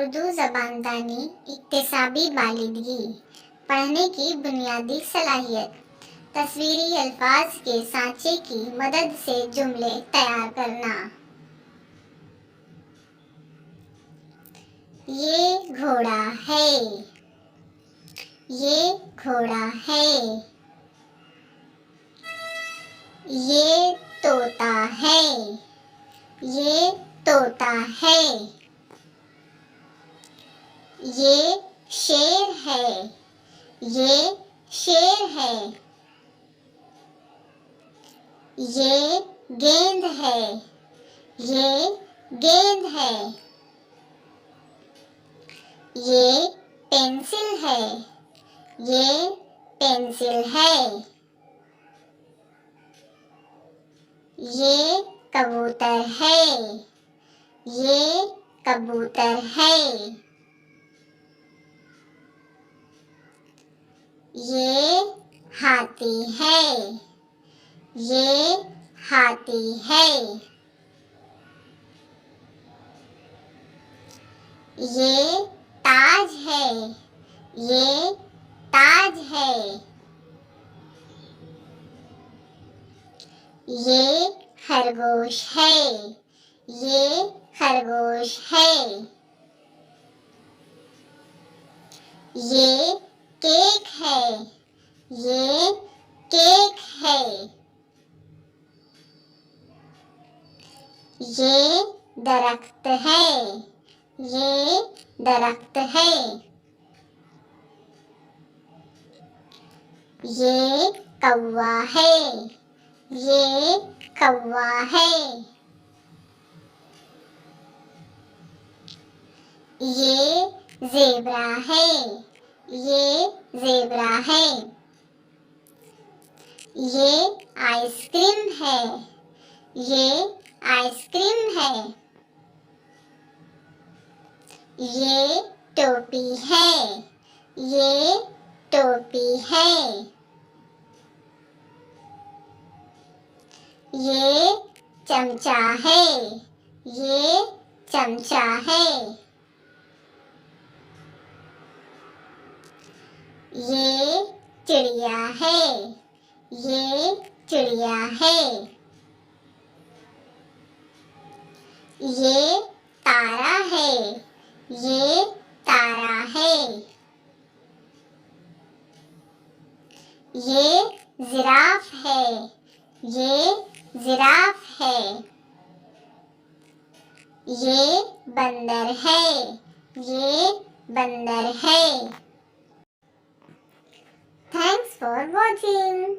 उर्दू ज़बानदानी, इक्तिसाबी बालिदगी, पढ़ने की बुनियादी सलाहियत, तस्वीरी अल्फाज के सांचे की मदद से जुमले तैयार करना। ये घोड़ा है, ये घोड़ा है। ये तोता है, ये तोता है। ये शेर है, ये शेर है। ये गेंद है, ये गेंद है। ये पेंसिल है, ये पेंसिल है। ये कबूतर है, ये कबूतर है। ये हाथी है, ये हाथी है। ये ताज है, ये ताज है। ये खरगोश है, ये खरगोश है। ये केक है, ये केक है। ये दरख्त है, ये दरख्त है। ये कौवा है, ये कौवा है। ये ज़ेब्रा है, ये ज़ेब्रा है। ये आइसक्रीम है, ये आइसक्रीम है। ये टोपी है, ये टोपी है। ये चमचा है, ये चमचा है। ये चिड़िया है, ये चिड़िया है। ये तारा है, ये तारा है। ये जिराफ है, ये जिराफ है। ये बंदर है, ये बंदर है। Thanks for watching.